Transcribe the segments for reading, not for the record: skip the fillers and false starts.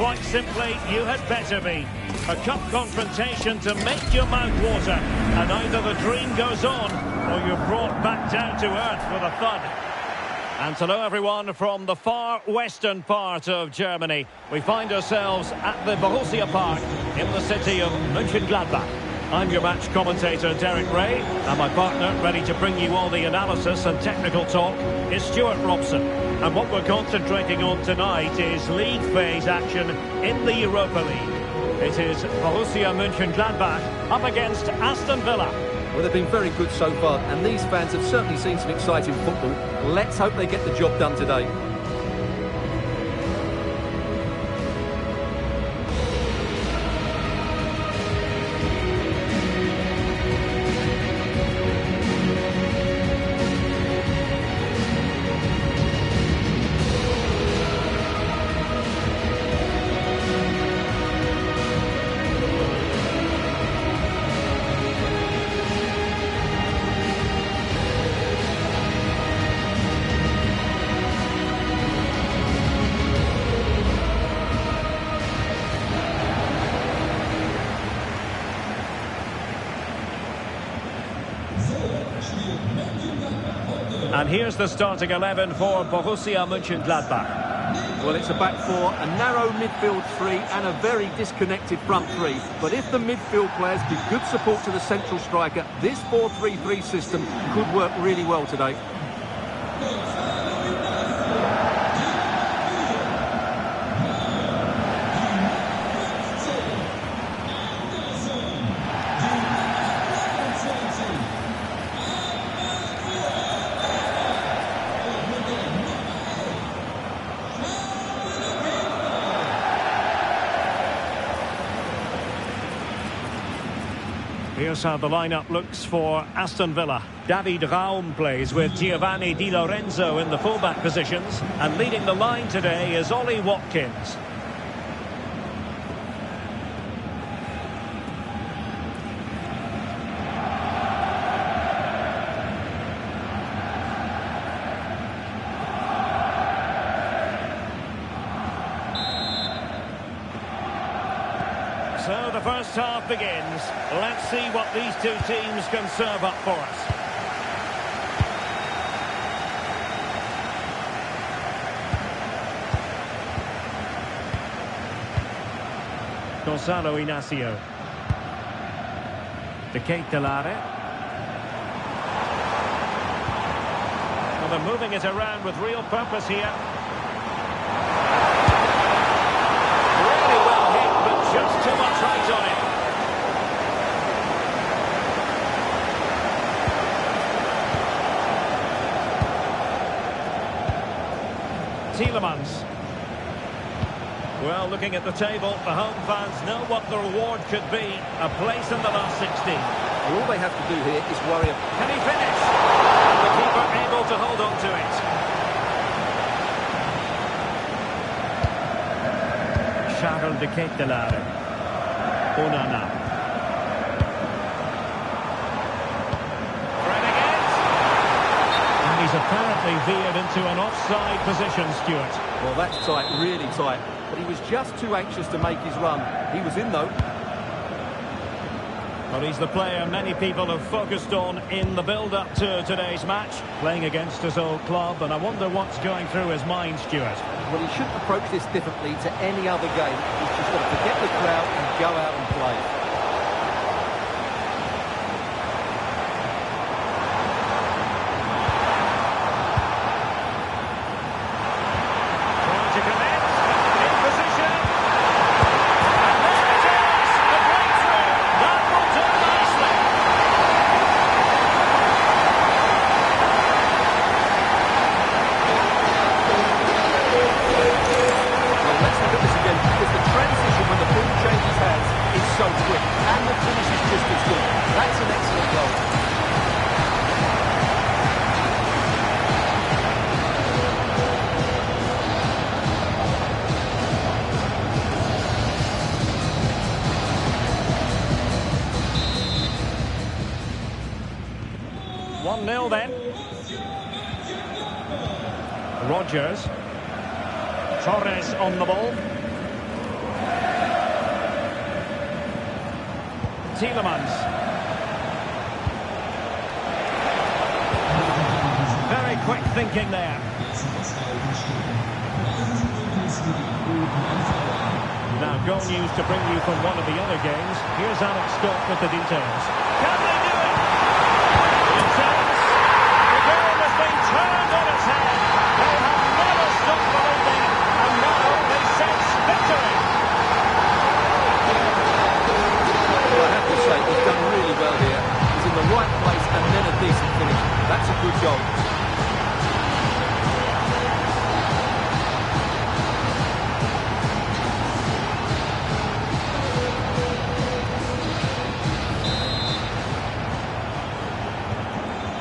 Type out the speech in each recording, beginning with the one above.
quite simply, you had better be. A cup confrontation to make your mouth water, and either the dream goes on, or you're brought back down to earth with a thud. And hello everyone from the far western part of Germany. We find ourselves at the Borussia Park in the city of Mönchengladbach. I'm your match commentator, Derek Ray, and my partner, ready to bring you all the analysis and technical talk, is Stuart Robson. And what we're concentrating on tonight is league phase action in the Europa League. It is Borussia Mönchengladbach up against Aston Villa. Well, they've been very good so far, and these fans have certainly seen some exciting football. Let's hope they get the job done today. And here's the starting 11 for Borussia Mönchengladbach. Well, it's a back four, a narrow midfield three and a very disconnected front three. But if the midfield players give good support to the central striker, this 4-3-3 system could work really well today. Here's how the lineup looks for Aston Villa. David Raum plays with Giovanni Di Lorenzo in the fullback positions, and leading the line today is Ollie Watkins. So the first half begins. Let's see what these two teams can serve up for us. Gonzalo Inacio. De Ketelare. Well, they're moving it around with real purpose here. Just too much height on it. Tielemans. Well, looking at the table, the home fans know what the reward could be. A place in the last 16. All they have to do here is worry. Can he finish? And the keeper able to hold on to it. Charles de Ketelare. Onana. Threading it. And he's apparently veered into an offside position, Stuart. Well, that's tight, really tight. But he was just too anxious to make his run. He was in, though. Well, he's the player many people have focused on in the build-up to today's match, playing against his old club, and I wonder what's going through his mind, Stuart. Well, he shouldn't approach this differently to any other game. He's just got to forget the crowd and go out and play. Then Rodgers. Torres on the ball. Tielemans. Very quick thinking there. Now, goal news to bring you from one of the other games. Here's Alex Scott with the details. Can they do it? Intense. The game has been turned on its head. They have never stopped believing, and now they sense victory. Well, I have to say, he's done really well here. He's in the right place and then a decent finish. That's a good goal.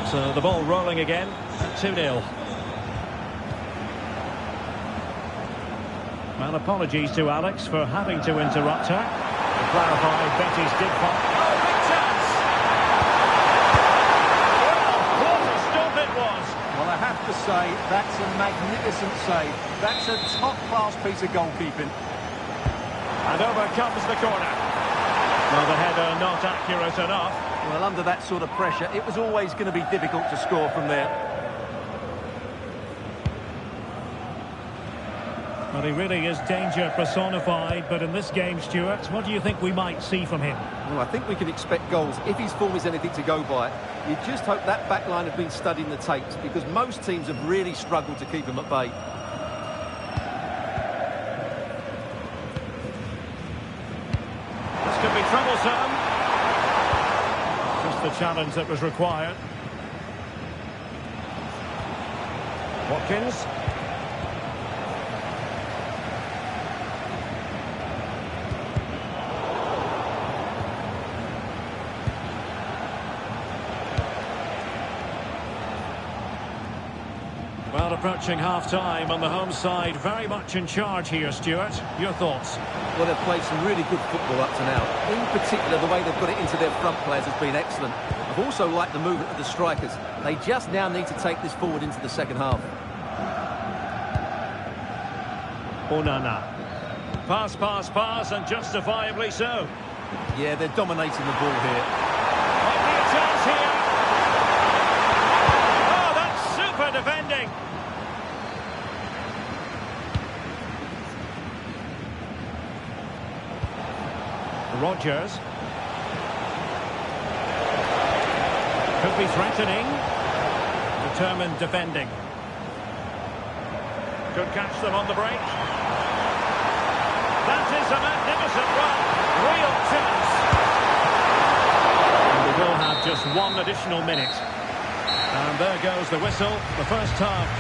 So the ball rolling again at 2-0. Well, apologies to Alex for having to interrupt her. To clarify, Betty's did find... Oh, big chance! Well, what a stop it was! Well, I have to say, that's a magnificent save. That's a top-class piece of goalkeeping. And over comes the corner. Well, the header not accurate enough. Well, under that sort of pressure, it was always going to be difficult to score from there. Well, he really is danger personified, but in this game, Stuart, what do you think we might see from him? Well, I think we can expect goals if his form is anything to go by. You just hope that back line have been studying the tapes, because most teams have really struggled to keep him at bay. This could be troublesome. Just the challenge that was required. Watkins. Well, approaching half-time on the home side, very much in charge here, Stuart. Your thoughts? Well, they've played some really good football up to now. In particular, the way they've got it into their front players has been excellent. I've also liked the movement of the strikers. They just now need to take this forward into the second half. Onana. Pass, pass, pass, and justifiably so. Yeah, they're dominating the ball here. Might be a chance here. Oh, that's super defending. Rodgers. Could be threatening. Determined defending. Could catch them on the break. That is a magnificent run. Real chance. And we will have just one additional minute. And there goes the whistle. The first half.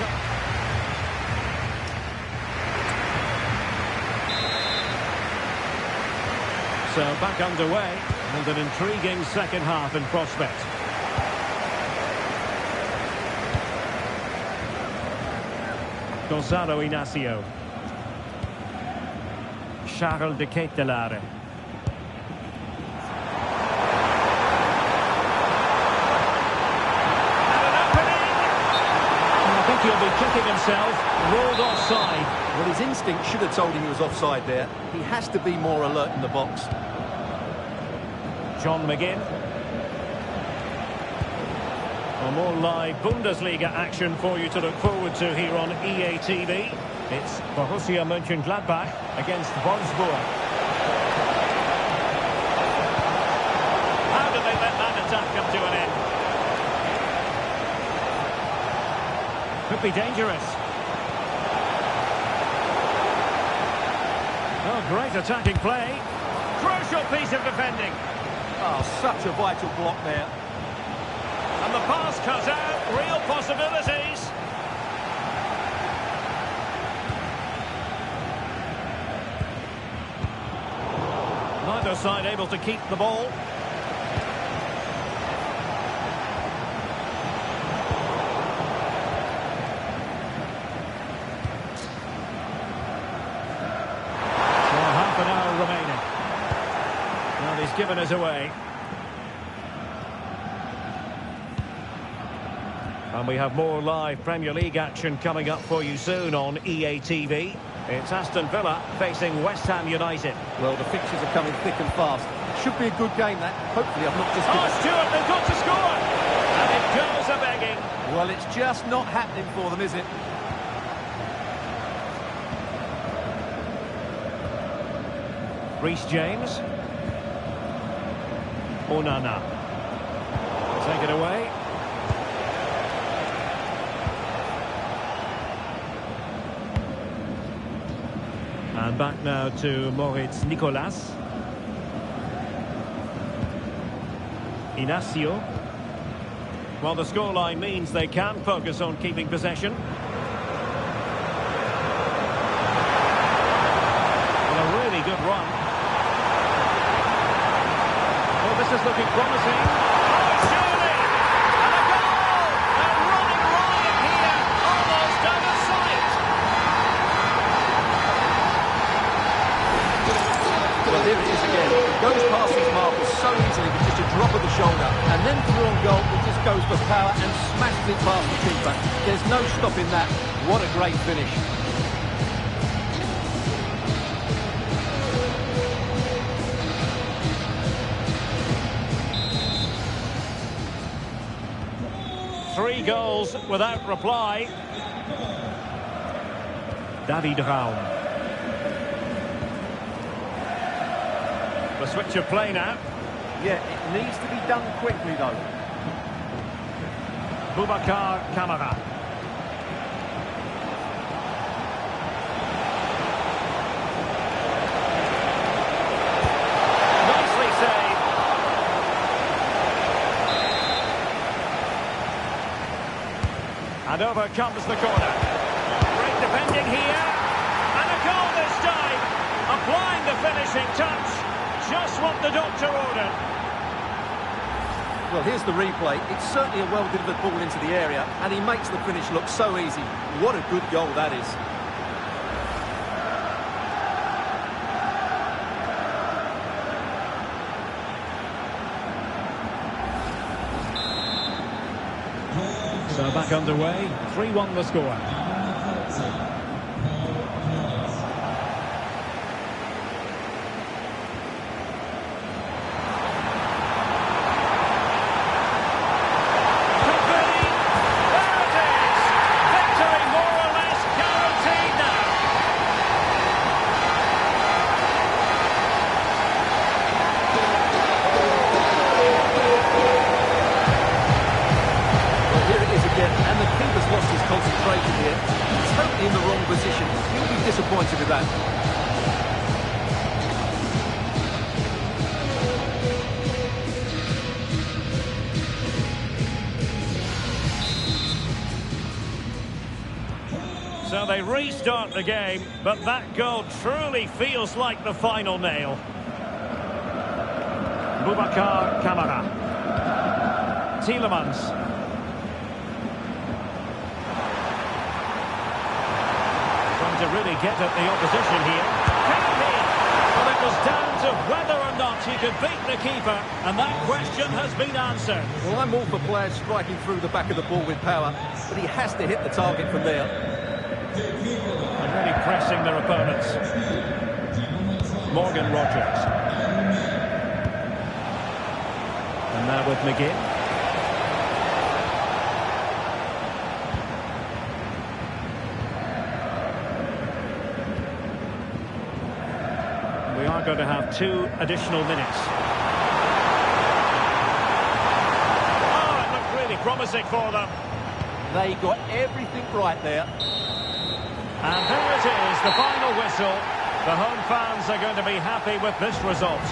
So back underway, and an intriguing second half in prospect. Gonzalo Inacio. Charles de Ketelare. And an opening! I think he'll be kicking himself, rolled offside. Well, his instinct should have told him he was offside there. He has to be more alert in the box. John McGinn. Well, more live Bundesliga action for you to look forward to here on EA TV. It's Borussia Mönchengladbach against Wolfsburg. How did they let that attack come to an end? Could be dangerous. Oh, great attacking play. Crucial piece of defending. Oh, such a vital block there. And the pass cut out. Real possibilities. Neither side able to keep the ball. Half an hour remaining. Well, he's given us away. And we have more live Premier League action coming up for you soon on EA TV. It's Aston Villa facing West Ham United. Well, the fixtures are coming thick and fast. Should be a good game, that. Hopefully I've not just... Oh, Stewart, they've got to score! And it goes a-begging. Well, it's just not happening for them, is it? Reece James. Onana. Take it away. And back now to Moritz Nicolas. Inacio. Well, the scoreline means they can focus on keeping possession. Well, a really good run. Well, this is looking promising. Oh, surely! And a goal! They're running riot here, almost out of sight. Well, here it is again. It goes past his markers so easily with just a drop of the shoulder. And then through on goal, it just goes for power and smashes it past the keeper. There's no stopping that. What a great finish. Three goals without reply. David Raum. The switch of play now. Yeah, it needs to be done quickly, though. Boubacar Kamara. Nicely saved. And over comes the corner. Great defending here. And a goal this time. Applying the finishing touch. Just what the doctor ordered. Well, here's the replay. It's certainly a well-delivered ball into the area, and he makes the finish look so easy. What a good goal that is. So back underway. 3-1 the score. And the keeper's lost his concentration here. He's totally in the wrong position. He'll be disappointed with that. So they restart the game, but that goal truly feels like the final nail. Boubacar Kamara. Tielemans. To really get at the opposition here. Can it be? Well, it was down to whether or not he could beat the keeper, and that question has been answered. Well, I'm all for players striking through the back of the ball with power, but he has to hit the target from there. And really pressing their opponents. Morgan Rogers. And now with McGinn. We are going to have 2 additional minutes. Oh, it looked really promising for them. They got everything right there. And there it is, the final whistle. The home fans are going to be happy with this result.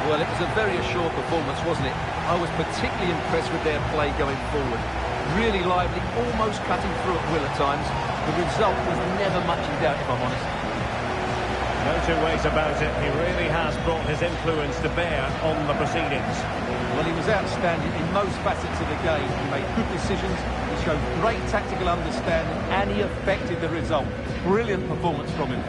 Well, it was a very assured performance, wasn't it? I was particularly impressed with their play going forward. Really lively, almost cutting through at will at times. The result was never much in doubt, if I'm honest. No two ways about it. He really has brought his influence to bear on the proceedings. Well, he was outstanding in most facets of the game. He made good decisions, he showed great tactical understanding, and he affected the result. Brilliant performance from him.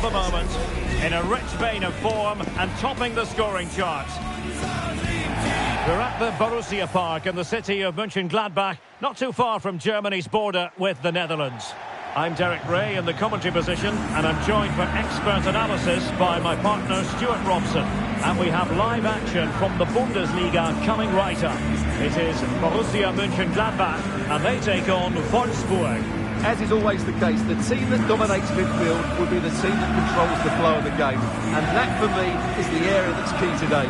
the moment, in a rich vein of form and topping the scoring charts. We're at the Borussia Park in the city of Mönchengladbach, not too far from Germany's border with the Netherlands. I'm Derek Ray in the commentary position, and I'm joined for expert analysis by my partner Stuart Robson. And we have live action from the Bundesliga coming right up. It is Borussia Mönchengladbach, and they take on Wolfsburg. As is always the case, the team that dominates midfield will be the team that controls the flow of the game. And that, for me, is the area that's key today.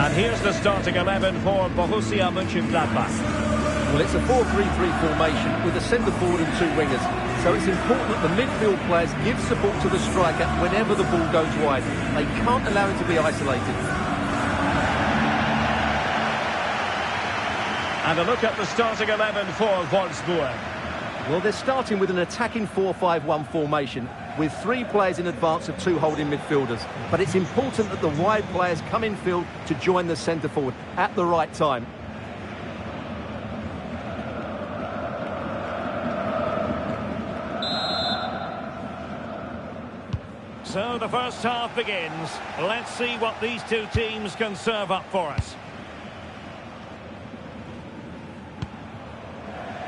And here's the starting 11 for Borussia Mönchengladbach. Well, it's a 4-3-3 formation with a centre forward and two wingers. So it's important that the midfield players give support to the striker whenever the ball goes wide. They can't allow him to be isolated. And a look at the starting 11 for Wolfsburg. Well, they're starting with an attacking 4-5-1 formation with three players in advance of two holding midfielders. But it's important that the wide players come in field to join the centre forward at the right time. So the first half begins. Let's see what these two teams can serve up for us.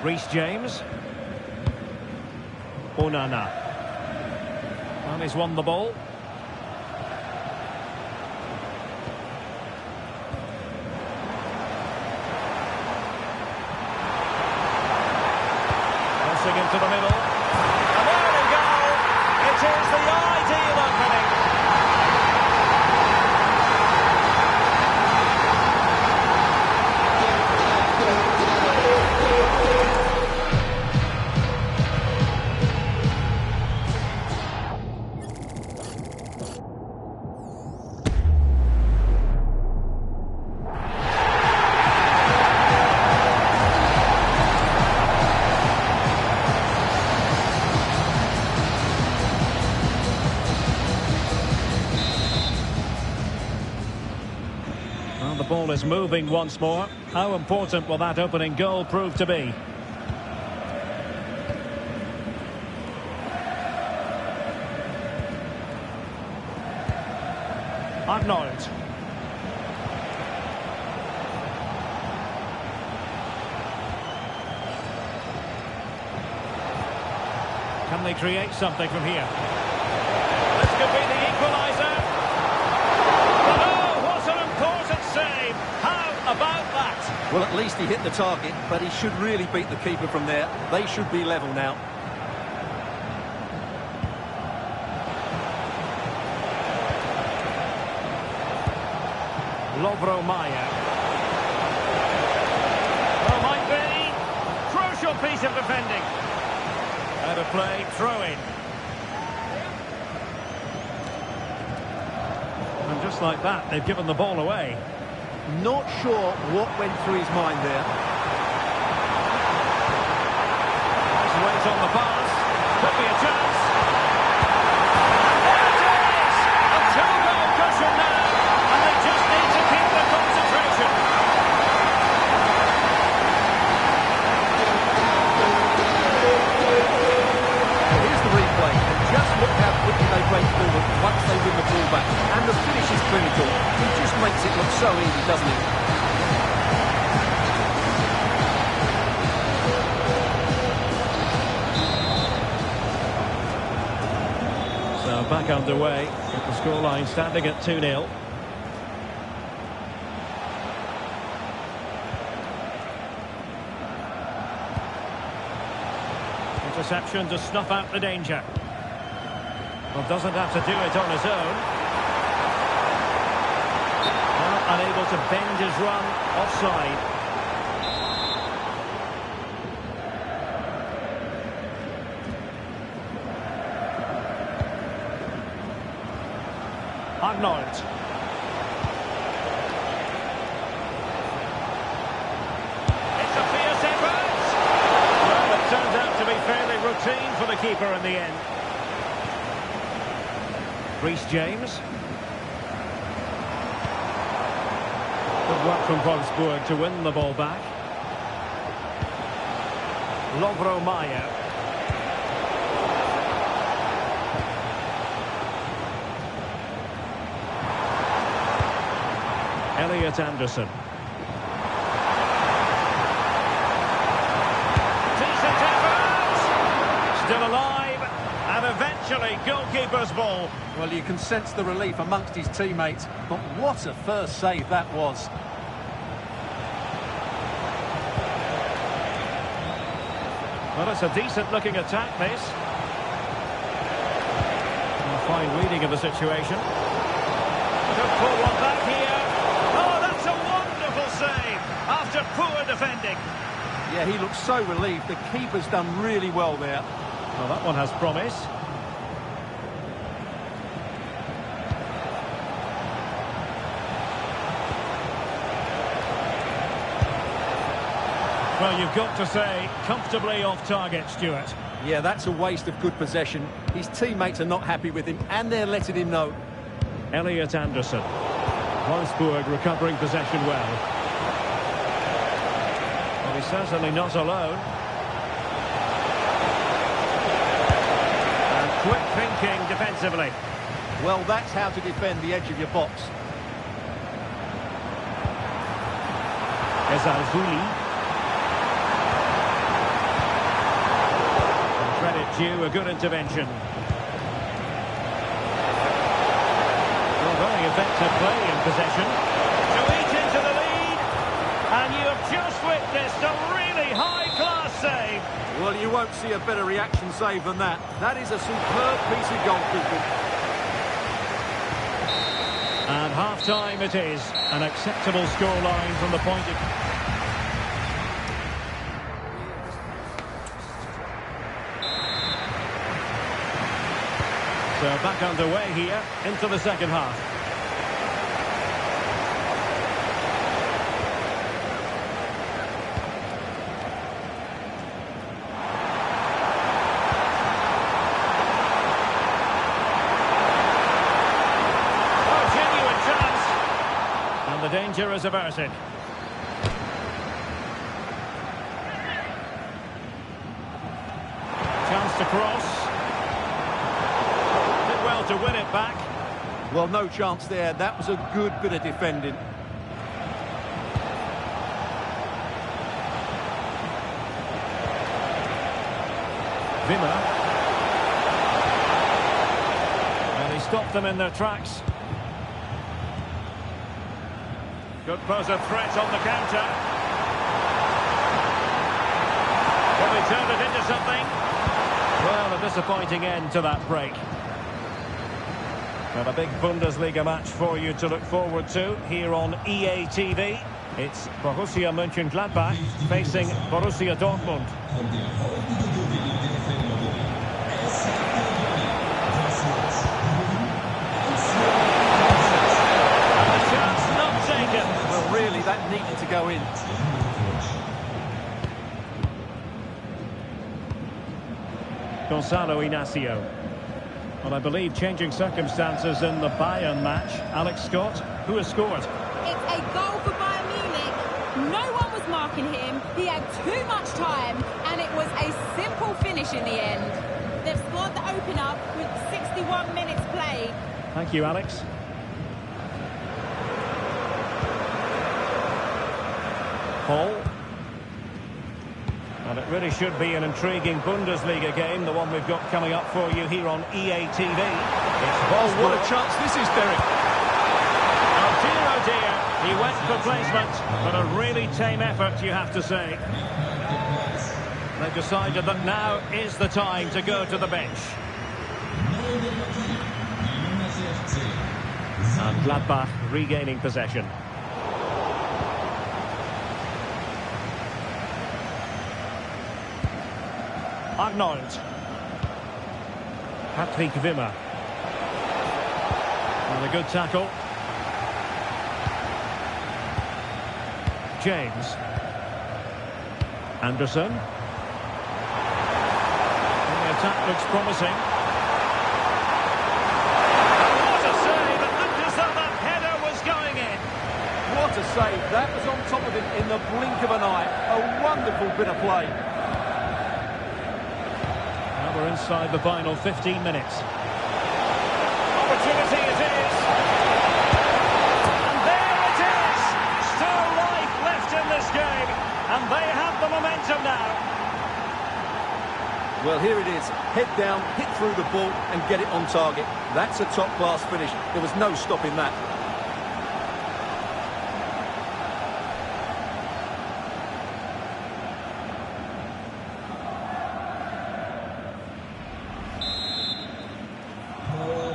Reece James. Onana. And he's won the ball. Crossing into the middle. And there we go! It is the ideal opening. Well, the ball is moving once more. How important will that opening goal prove to be? Arnold. Can they create something from here? This could be the equaliser. But oh, what an important save! How about that? Well, at least he hit the target, but he should really beat the keeper from there. They should be level now. Lovro Maya. Oh, might be. Crucial piece of defending. Out of play, throw in. And just like that, they've given the ball away. Not sure what went through his mind there. Nice weight on the pass. Could be a chance. And there it is! A two-goal cushion now. And they just need to keep the concentration. Here's the replay, and just look how quickly they break forward once they win the ball back. And the finish is clinical. He just makes it look so easy, doesn't he? So back underway, with the scoreline standing at 2-0. Interception to snuff out the danger. Well, doesn't have to do it on his own. Well, unable to bend his run offside. Arnold. It's a fierce effort. Well, it turned out to be fairly routine for the keeper in the end. Reece James. Good work from Wolfsburg to win the ball back. Lovro Mayer. Elliot Anderson. Decent effort! Still alive, and eventually goalkeeper's ball. Well, you can sense the relief amongst his teammates, but what a first save that was. Well, it's a decent-looking attack, this. A fine reading of the situation. Could pull one back here. Oh, that's a wonderful save after poor defending. Yeah, he looks so relieved. The keeper's done really well there. Well, that one has promise. Well, you've got to say, comfortably off target, Stuart. Yeah, that's a waste of good possession. His teammates are not happy with him, and they're letting him know. Elliot Anderson. Wolfsburg recovering possession well. Well, he's certainly not alone. And quick thinking defensively. Well, that's how to defend the edge of your box. Ezalzouli. Credit due, a good intervention. Well, very effective play in possession. To eat into the lead, and you have just witnessed a really high-class save. Well, you won't see a better reaction save than that. That is a superb piece of goalkeeping. And half-time it is. An acceptable scoreline from the point of... So back underway here into the second half. Oh, genuine chance. And the danger is averted. Chance to cross. To win it back. Well, no chance there. That was a good bit of defending. Wimmer. And he stopped them in their tracks. Could pose a threat on the counter. Will he turn it into something? Well, a disappointing end to that break. Well, a big Bundesliga match for you to look forward to here on EA TV. It's Borussia Mönchengladbach facing Borussia Dortmund. And the chance not taken. Well, really, that needed to go in. Gonzalo Inacio. Well, I believe changing circumstances in the Bayern match. Alex Scott, who has scored? It's a goal for Bayern Munich. No one was marking him. He had too much time, and it was a simple finish in the end. They've scored the opener with 61 minutes played. Thank you, Alex. Paul. And it really should be an intriguing Bundesliga game, the one we've got coming up for you here on EA TV. Oh, what a chance this is, Derek. Oh dear, he went for placement, but a really tame effort, you have to say. They've decided that now is the time to go to the bench. And Gladbach regaining possession. Arnold. Patrick Wimmer. And a good tackle. James. Anderson. And the attack looks promising. And what a save! It looked as though that header was going in. What a save. That was on top of him in the blink of an eye. A wonderful bit of play. Now we're inside the final 15 minutes. Opportunity it is. And there it is. Still life left in this game. And they have the momentum now. Well, here it is. Head down, hit through the ball and get it on target. That's a top-class finish. There was no stopping that.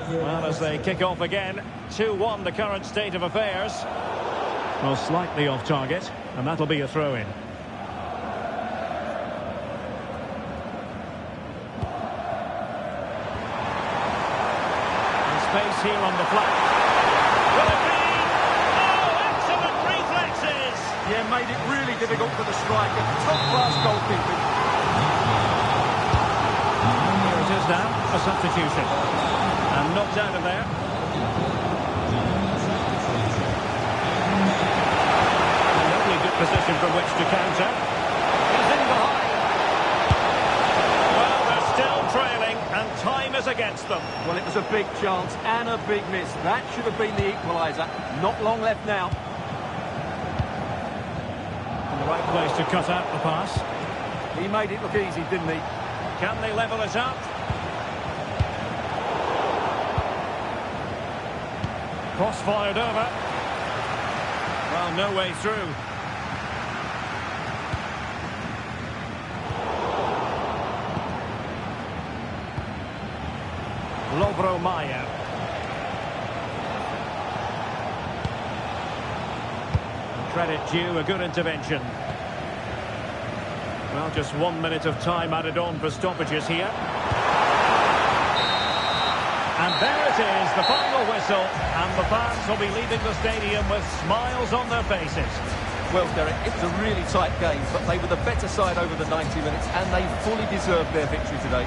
Well, as they kick off again, 2-1 the current state of affairs. Well, slightly off target, and that'll be a throw-in. Space here on the flank. Will it be? Oh, excellent reflexes! Yeah, made it really difficult for the striker. Top-class goalkeeping. Here it is now, a substitution. And knocked out of there. A lovely good position from which to counter. He's in behind. Well, they're still trailing, and time is against them. Well, it was a big chance and a big miss. That should have been the equaliser. Not long left now. In the right place to cut out the pass. He made it look easy, didn't he? Can they level it up? Cross fired over. Well, no way through. Lovro Maya. Credit due, a good intervention. Well, just 1 minute of time added on for stoppages here. And there it is, the final whistle, and the fans will be leaving the stadium with smiles on their faces. Well, Derek, it was a really tight game, but they were the better side over the 90 minutes, and they fully deserved their victory today.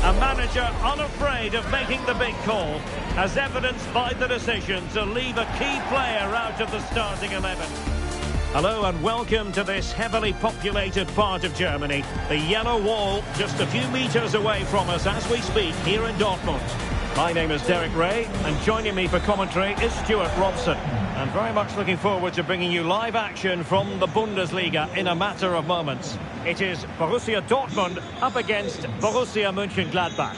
A manager unafraid of making the big call, as evidenced by the decision to leave a key player out of the starting 11. Hello and welcome to this heavily populated part of Germany. The yellow wall just a few metres away from us as we speak here in Dortmund. My name is Derek Ray, and joining me for commentary is Stuart Robson. And very much looking forward to bringing you live action from the Bundesliga in a matter of moments. It is Borussia Dortmund up against Borussia Mönchengladbach.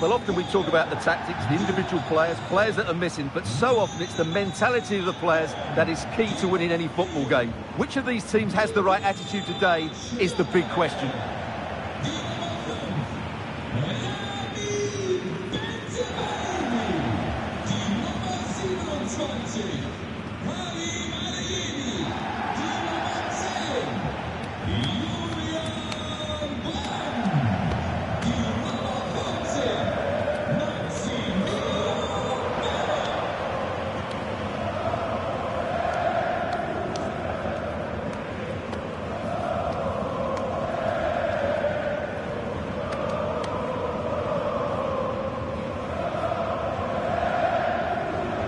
Well, often we talk about the tactics, the individual players that are missing, but so often it's the mentality of the players that is key to winning any football game. Which of these teams has the right attitude today is the big question.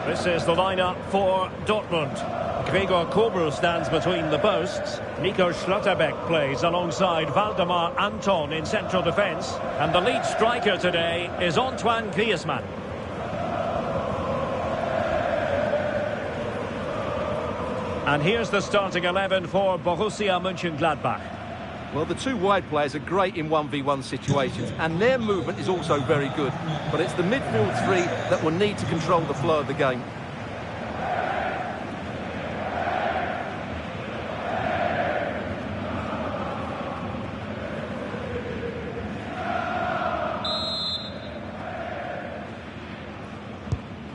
This is the lineup for Dortmund. Gregor Kobel stands between the posts. Nico Schlotterbeck plays alongside Waldemar Anton in central defence. And the lead striker today is Antoine Griezmann. And here's the starting 11 for Borussia Mönchengladbach. Well, the two wide players are great in 1v1 situations, and their movement is also very good. But it's the midfield three that will need to control the flow of the game.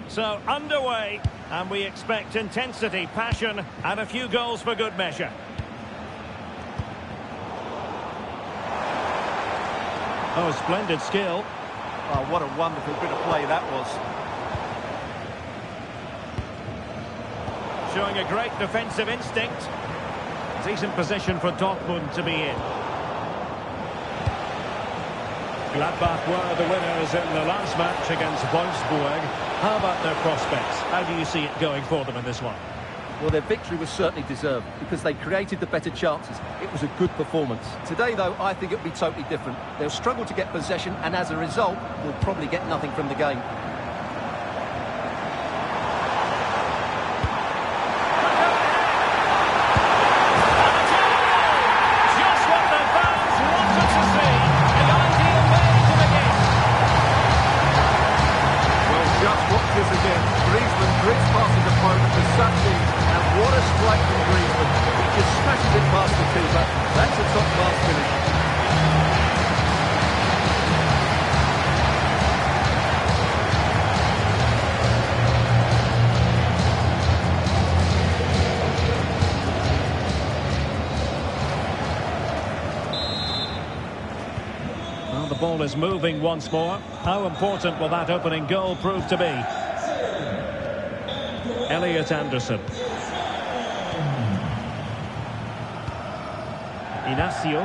So, underway, and we expect intensity, passion, and a few goals for good measure. Oh, splendid skill. Oh, what a wonderful bit of play that was. Showing a great defensive instinct. Decent position for Dortmund to be in. Gladbach were the winners in the last match against Wolfsburg. How about their prospects? How do you see it going for them in this one? Well, their victory was certainly deserved because they created the better chances. It was a good performance. Today, though, I think it'll be totally different. They'll struggle to get possession, and as a result, will probably get nothing from the game. Just what the fans wanted to see. The ideal way to begin. Well, just watch this again. Griezmann drifts past his opponent for such ease. What a strike from Griezmann. He just smashes it past the keeper. That's a top-class finish. Well, the ball is moving once more. How important will that opening goal prove to be? Elliot Anderson. Inacio.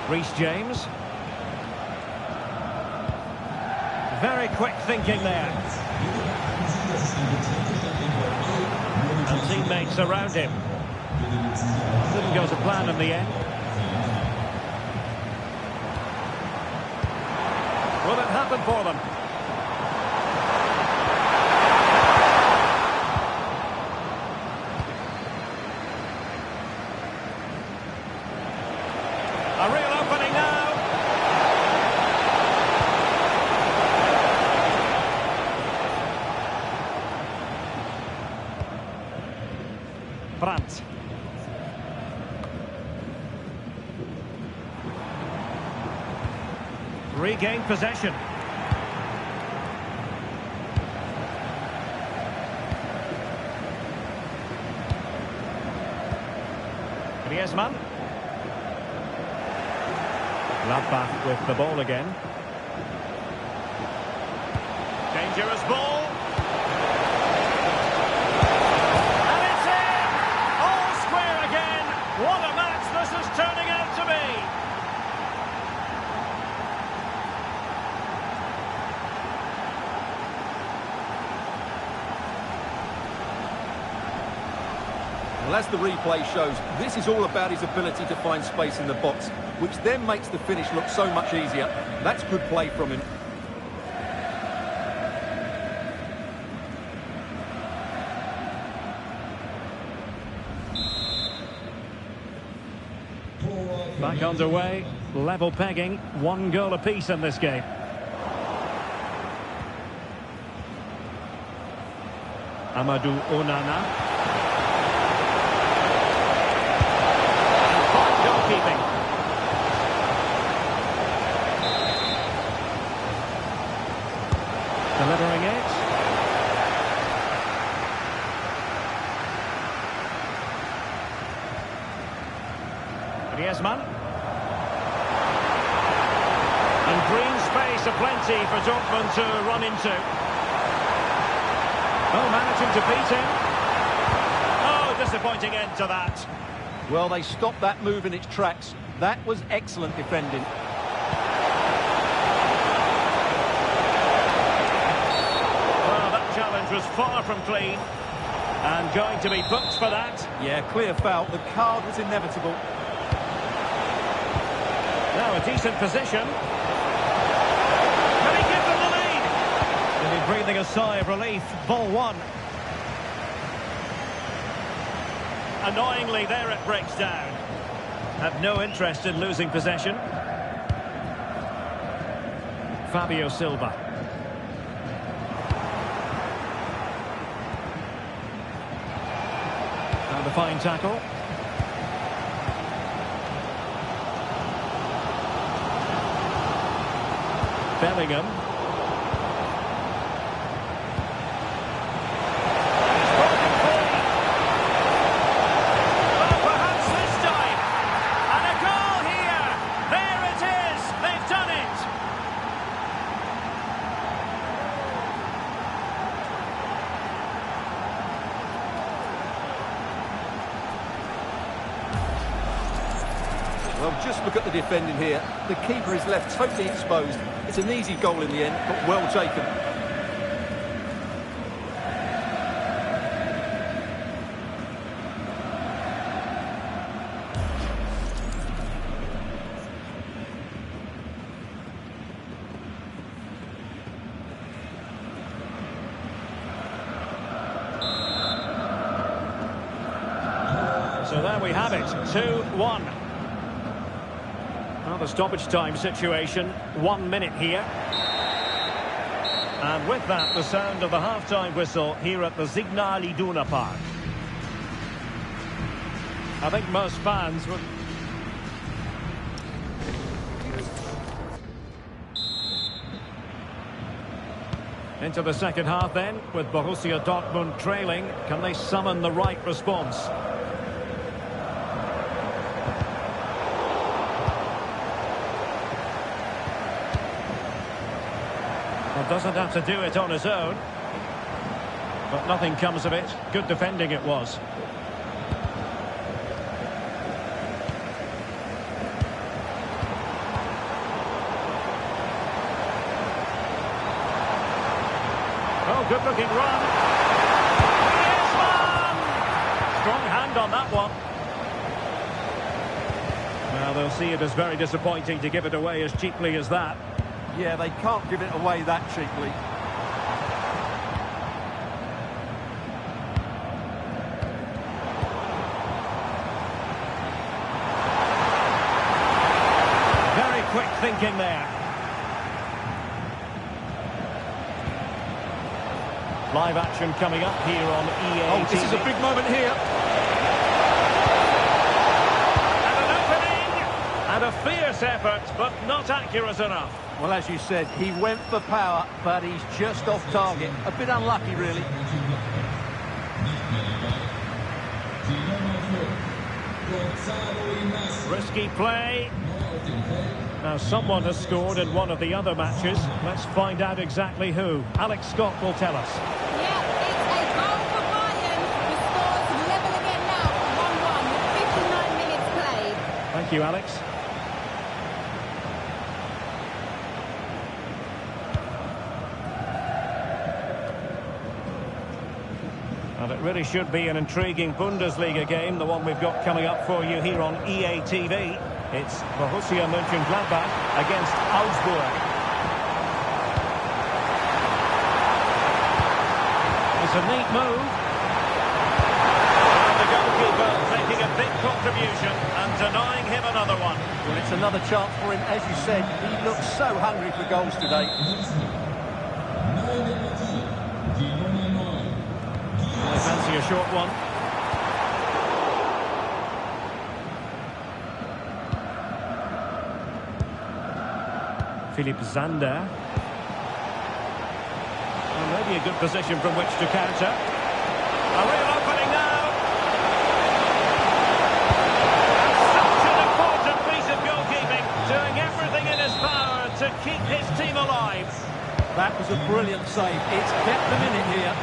Reece James. Very quick thinking there. And teammates around him. Didn't go to plan in the end. Will it happen for them? A real opening now. Brandt. Regained possession. Griezmann. Gladbach with the ball again. Dangerous ball. And it's in! All square again. What a match this is turning out to be. Well, as the replay shows, this is all about his ability to find space in the box, which then makes the finish look so much easier. That's good play from him. Back underway, level pegging, 1 goal apiece in this game. Amadou Onana. And fine goalkeeping. Delivering it. Griezmann. And green space aplenty for Dortmund to run into. Oh, managing to beat him. Oh, disappointing end to that. Well, they stopped that move in its tracks. That was excellent defending. Well, that challenge was far from clean. And going to be booked for that. Yeah, clear foul. The card was inevitable. Now a decent position. Can he give them the lead? He'll be breathing a sigh of relief. Ball one. Annoyingly, there it breaks down. Have no interest in losing possession. Fabio Silva. And a fine tackle. Bellingham. Oh, perhaps this time. And a goal here. There it is. They've done it. Well, just look at the defending here. The keeper is left totally exposed. It's an easy goal in the end, but well taken. So there we have it. 2-1. Well, the stoppage time situation, 1 minute here. And with that, the sound of the half-time whistle here at the Signal Iduna Park. I think most fans would... Into the second half then, with Borussia Dortmund trailing. Can they summon the right response? Doesn't have to do it on his own. But nothing comes of it. Good defending it was. Oh, good looking run. Griezmann! Strong hand on that one. Well, they'll see it as very disappointing to give it away as cheaply as that. Yeah, they can't give it away that cheaply. Very quick thinking there. Live action coming up here on EA. Oh, this is a big moment here. And an opening! And a fierce effort, but not accurate enough. Well, as you said, he went for power, but he's just off target. A bit unlucky, really. Risky play. Now, someone has scored in one of the other matches. Let's find out exactly who. Alex Scott will tell us. Yeah, it's a goal for Bayern. The score's level again now for 1-1 with 59 minutes played. Thank you, Alex. And it really should be an intriguing Bundesliga game, the one we've got coming up for you here on EA TV. It's Borussia Mönchengladbach against Augsburg. It's a neat move. And the goalkeeper taking a big contribution and denying him another one. Well, it's another chance for him. As you said, he looks so hungry for goals today. I fancy a short one. Philipp Zander. Well, maybe a good position from which to counter. A real opening now. And such an important piece of goalkeeping, doing everything in his power to keep his team alive. That was a brilliant save. It's kept them in it here.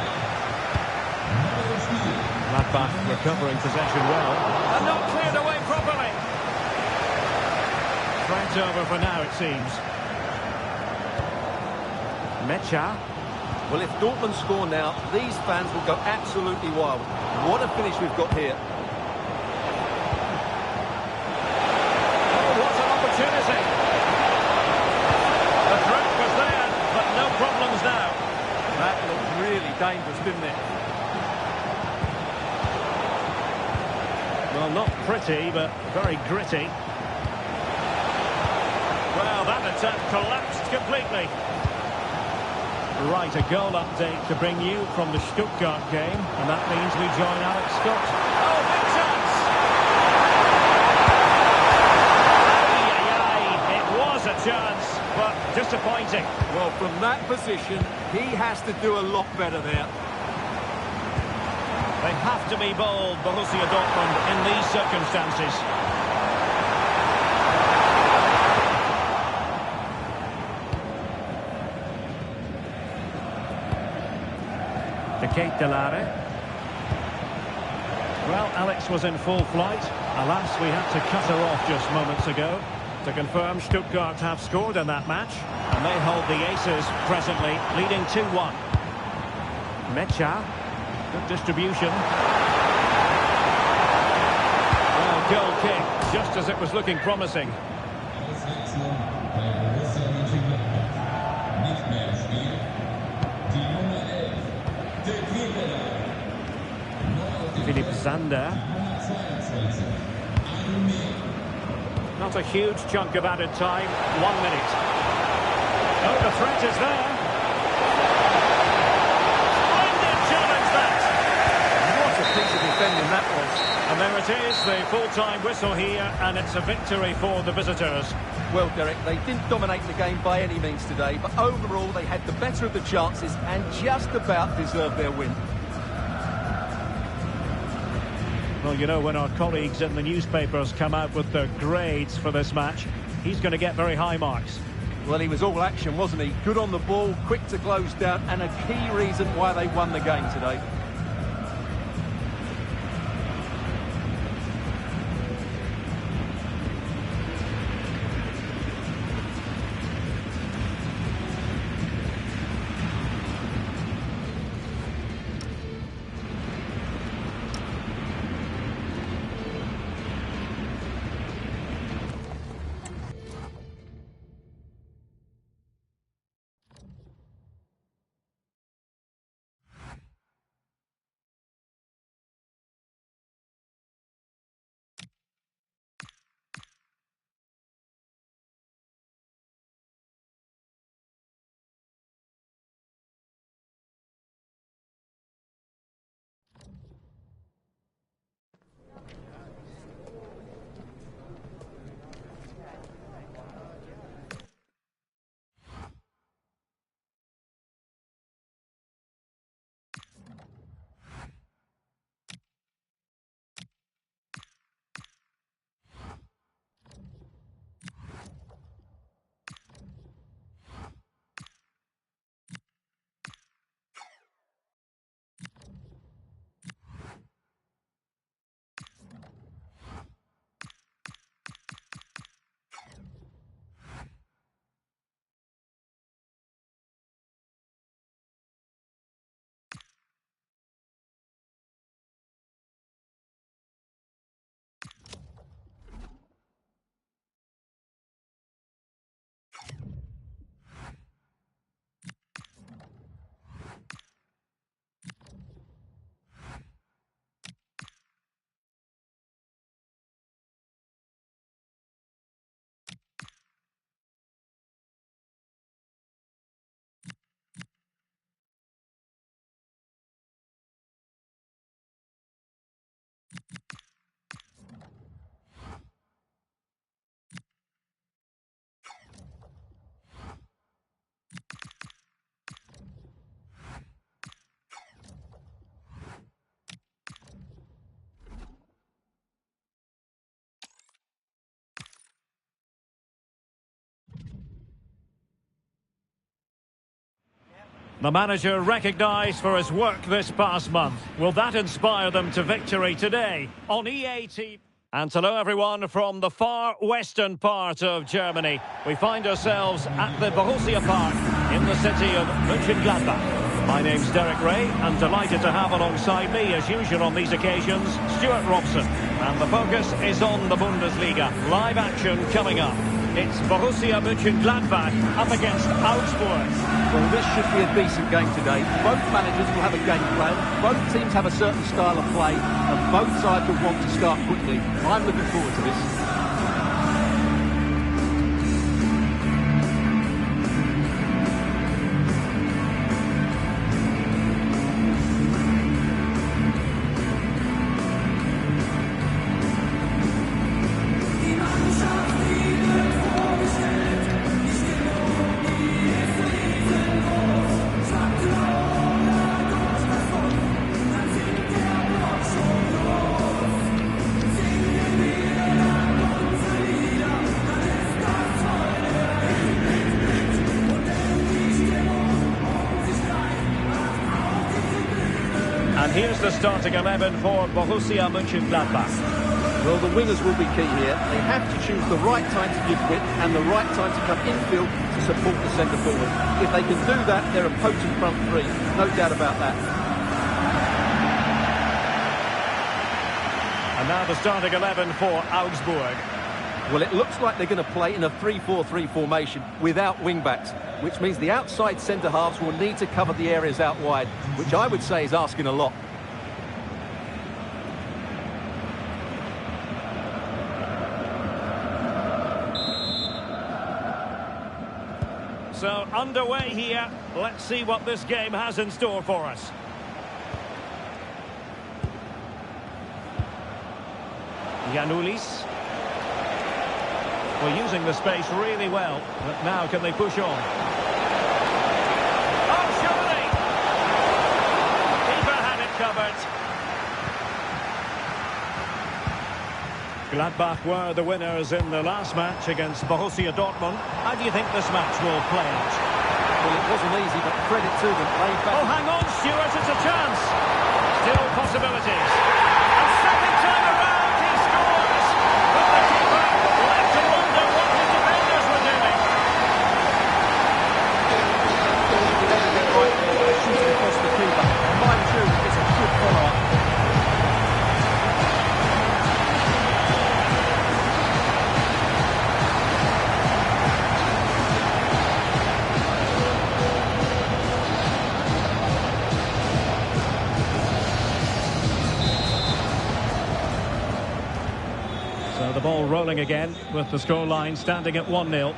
Gladbach recovering possession well. And not cleared away properly. Threat over for now, it seems. Mecha. Well, if Dortmund score now, these fans will go absolutely wild. What a finish we've got here. Oh, what an opportunity. The threat was there, but no problems now. That looked really dangerous, didn't it? Well, not pretty, but very gritty. Well, that attack collapsed completely. Right, a goal update to bring you from the Stuttgart game, and that means we join Alex Scott. Oh, big chance! It was a chance, but disappointing. Well, from that position, he has to do a lot better there. They have to be bold, Borussia Dortmund, in these circumstances. Kate Delare. Well, Alex was in full flight. Alas, we had to cut her off just moments ago. To confirm, Stuttgart have scored in that match, and they hold the aces presently, leading 2-1. Mecha, good distribution. Well, goal kick, just as it was looking promising. Philipp Zander. Not a huge chunk of added time. 1 minute. Oh, the threat is there. Splendid challenge, that. What a piece of defending that was. And there it is, the full-time whistle here, and it's a victory for the visitors. Well, Derek, they didn't dominate the game by any means today, but overall they had the better of the chances and just about deserved their win. Well, you know, when our colleagues in the newspapers come out with their grades for this match, he's going to get very high marks. Well, he was all action, wasn't he? Good on the ball, quick to close down, and a key reason why they won the game today. The manager recognised for his work this past month. Will that inspire them to victory today on EA? And hello everyone from the far western part of Germany. We find ourselves at the Borussia Park in the city of Mönchengladbach. My name's Derek Ray, and delighted to have alongside me, as usual on these occasions, Stuart Robson. And the focus is on the Bundesliga. Live action coming up. It's Borussia Mönchengladbach up against Augsburg. Well, this should be a decent game today. Both managers will have a game plan. Both teams have a certain style of play, and both sides will want to start quickly. I'm looking forward to this. And here's the starting 11 for Borussia Mönchengladbach. Well, the wingers will be key here. They have to choose the right time to give width and the right time to come infield to support the centre forward. If they can do that, they're a potent front three. No doubt about that. And now the starting 11 for Augsburg. Well, it looks like they're going to play in a 3-4-3 formation without wing-backs, which means the outside centre-halves will need to cover the areas out wide, which I would say is asking a lot. So, underway here. Let's see what this game has in store for us. Giannoulis. Well, using the space really well, but now can they push on? Oh, surely! Keeper had it covered. Gladbach were the winners in the last match against Borussia Dortmund. How do you think this match will play out? Well, it wasn't easy, but credit to them. Oh, hang on, Stuart, it's a chance. Still possibilities. A second time around, he scores. But the keeper left to wonder what his defenders were doing. Shooting across the keeper. Mind you, it's a good follow-up. So the ball rolling again with the scoreline standing at 1-0.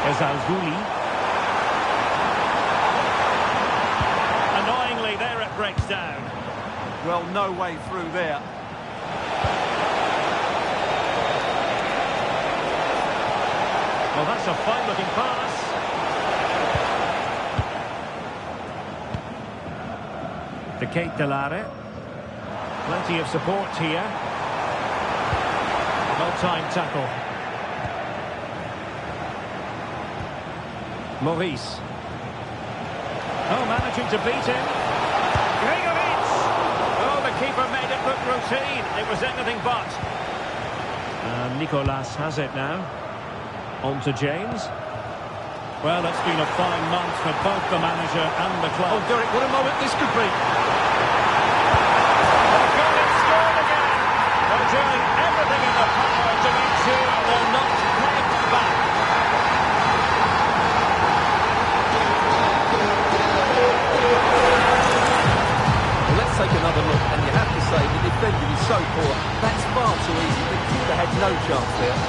Ezalgouli. Annoyingly, there it breaks down. Well, no way through there. Well, that's a fine-looking pass. To Kate Delare. Plenty of support here. No-time tackle. Maurice. Oh, managing to beat him. Gregovic! Oh, the keeper made it look routine. It was anything but. And Nicolas has it now. On to James. Well, it's been a fine month for both the manager and the club. Oh, Derek, what a moment this could be. They've got it scored again. They're doing everything in their power to make sure they're not pegged back. Well, let's take another look, and you have to say the defending is so poor. That's far too easy. The keeper had no chance there.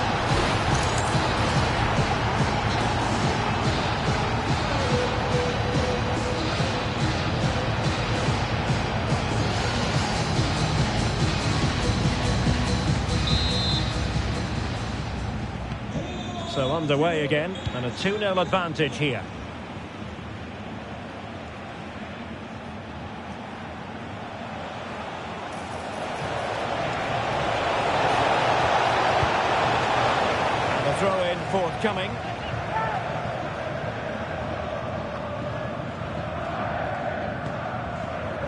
So underway again, and a 2-0 advantage here. forthcoming.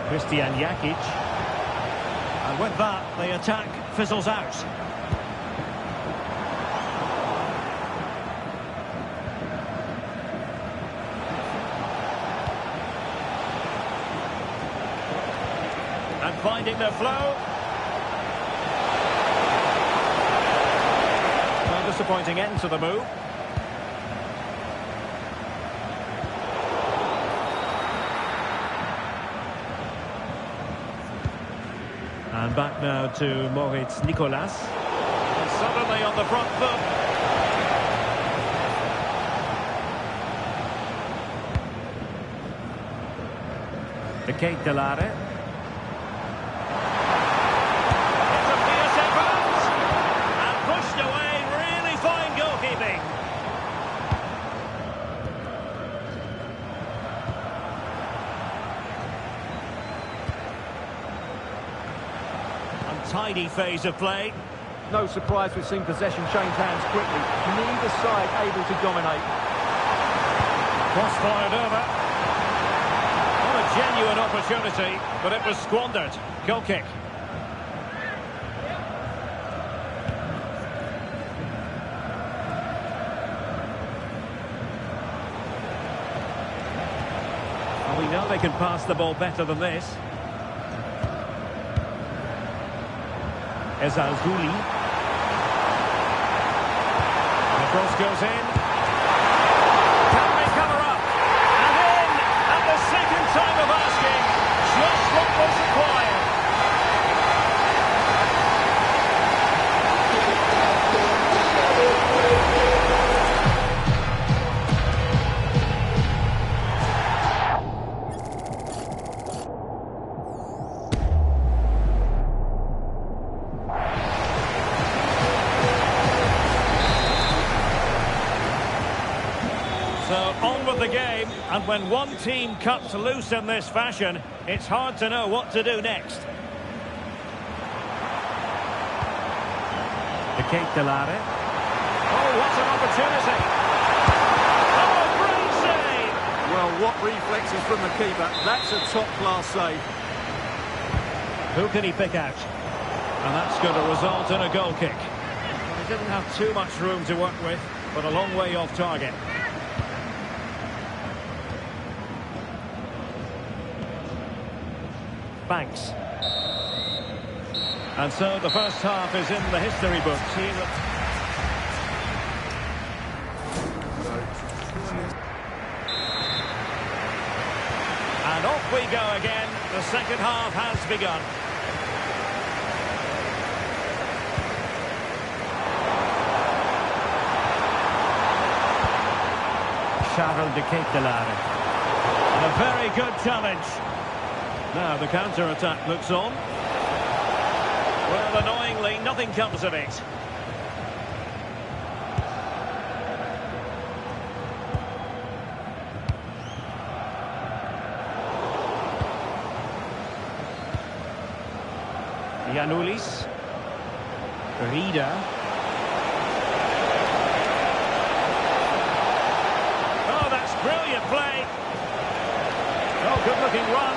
Christian Jakic. And with that, the attack fizzles out. And finding their flow. Well, disappointing end to the move. And back now to Moritz Nicolas. And suddenly on the front foot. The Kate Delare. It's a fierce advance. And pushed away. Really fine goalkeeping. Tidy phase of play. No surprise we've seen possession change hands quickly. Neither side able to dominate. Cross fired over. Not a genuine opportunity, but it was squandered. Goal kick. And we know they can pass the ball better than this. Ezalzouli. The cross goes in. Can they cover up? And in at the second time of asking. Just what was required. The game, and when one team cuts loose in this fashion, it's hard to know what to do next. The Kate Delare. Oh, what an opportunity! Oh, great save! Well, what reflexes from the keeper. That's a top-class save. Who can he pick out? And that's going to result in a goal kick. He didn't have too much room to work with, but a long way off target. Banks. And so the first half is in the history books. And off we go again. The second half has begun. Charles de Ketelare. A very good challenge. Now the counter-attack looks on. Well, annoyingly, nothing comes of it. Giannoulis. Rida. Oh, that's brilliant play. Oh, good-looking run.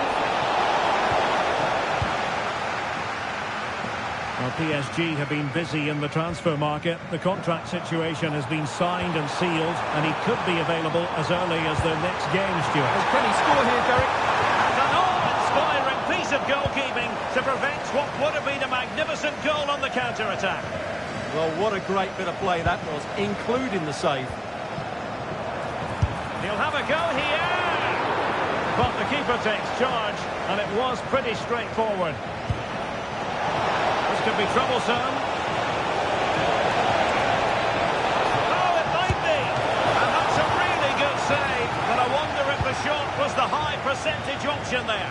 Well, PSG have been busy in the transfer market. The contract situation has been signed and sealed, and he could be available as early as the next game, Stuart. Can he score here, Derek? And an awe-inspiring piece of goalkeeping to prevent what would have been a magnificent goal on the counter-attack. Well, what a great bit of play that was, including the save. He'll have a go here. But the keeper takes charge, and it was pretty straightforward. Could be troublesome. Oh, it might be. And that's a really good save. But I wonder if the shot was the high percentage option there.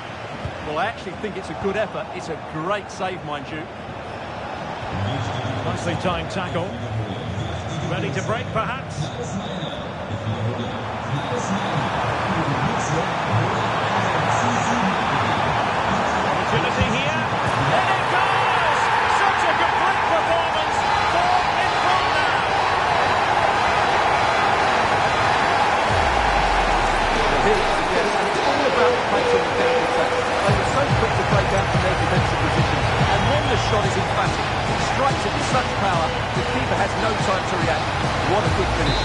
Well, I actually think it's a good effort. It's a great save, mind you. Nicely timed tackle. Ready to break, perhaps. Opportunity here. And it goes! Such a complete performance. 4 in front now. shot is emphatic. He strikes it with such power, the keeper has no time to react. What a good finish.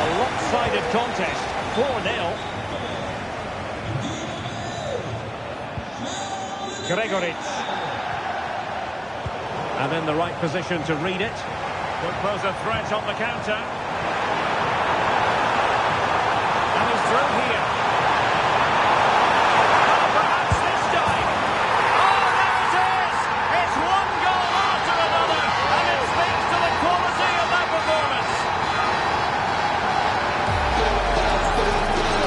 A lopsided contest, 4-0. Gregoritz. And in the right position to read it. Could pose a threat on the counter. And he's through here. Oh, perhaps this time. Oh, there it is! It's one goal after another, and it speaks to the quality of that performance.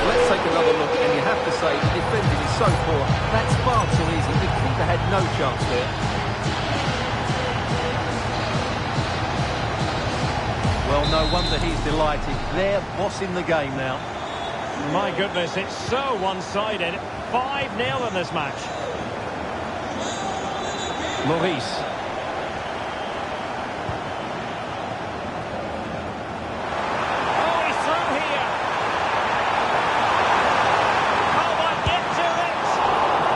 Let's take another look, and you have to say the defending is so poor. That's far too easy. The keeper had no chance there. Well, no wonder he's delighted. They're bossing the game now. My goodness, it's so one-sided. 5-0 in this match. Maurice. Oh, he's through here. Oh, but into it.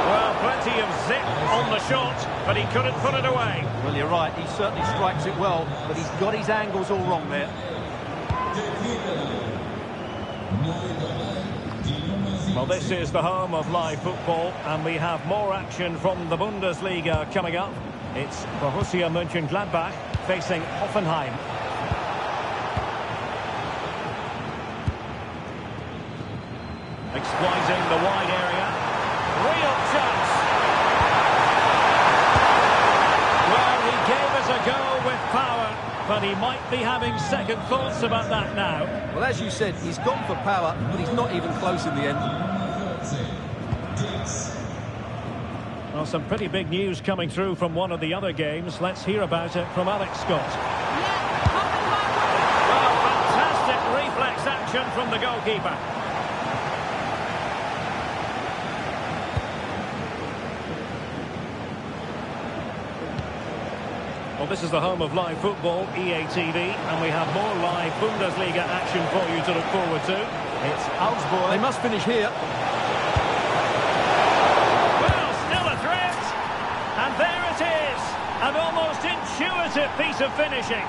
Well, plenty of zip on the shot, but he couldn't put it away. Well, you're right. He certainly strikes it well, but he's got his angles all wrong there. Well, this is the home of live football, and we have more action from the Bundesliga coming up. It's Borussia Mönchengladbach facing Hoffenheim. Exploiting the wide area. Real chance. Well, he gave us a go with power, but he might be having second thoughts about that now. Well, as you said, he's gone for power, but he's not even close in the end. Well, some pretty big news coming through from one of the other games. Let's hear about it from Alex Scott. Well, fantastic reflex action from the goalkeeper. Well, this is the home of live football, EA TV, and we have more live Bundesliga action for you to look forward to. It's Augsburg. They must finish here. Well, still a threat. And there it is. An almost intuitive piece of finishing.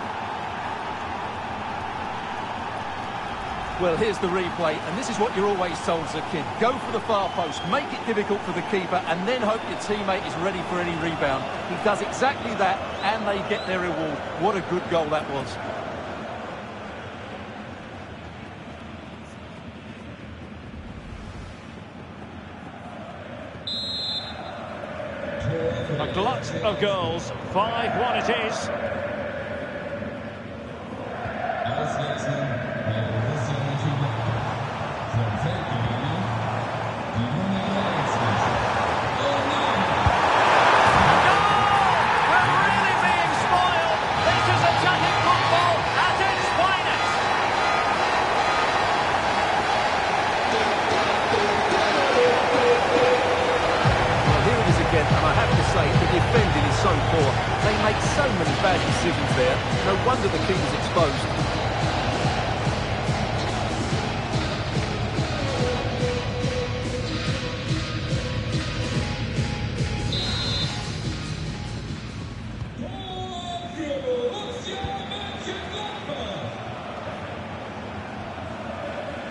Well, here's the replay, and this is what you're always told as a kid. Go for the far post, make it difficult for the keeper, and then hope your teammate is ready for any rebound. He does exactly that, and they get their reward. What a good goal that was. A glut of goals. 5-1 it is. And I have to say, the defending is so poor. They make so many bad decisions there. No wonder the keeper's exposed.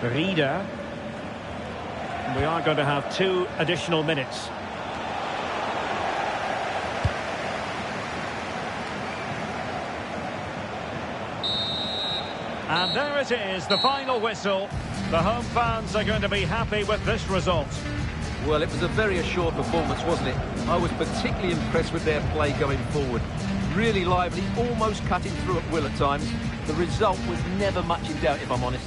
Rieder. We are going to have 2 additional minutes. And there it is, the final whistle. The home fans are going to be happy with this result. Well, it was a very assured performance, wasn't it? I was particularly impressed with their play going forward. Really lively, almost cutting through at will at times. The result was never much in doubt, if I'm honest.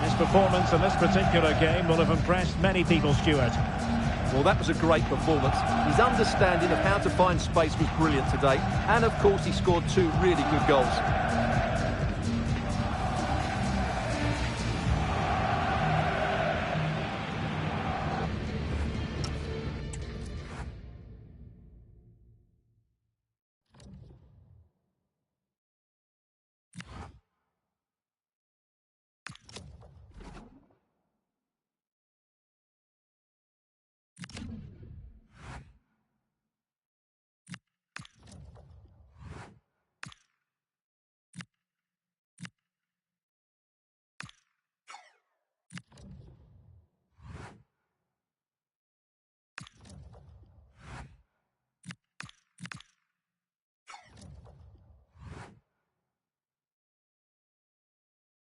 His performance in this particular game will have impressed many people, Stuart. Well, that was a great performance. His understanding of how to find space was brilliant today. And, of course, he scored 2 really good goals.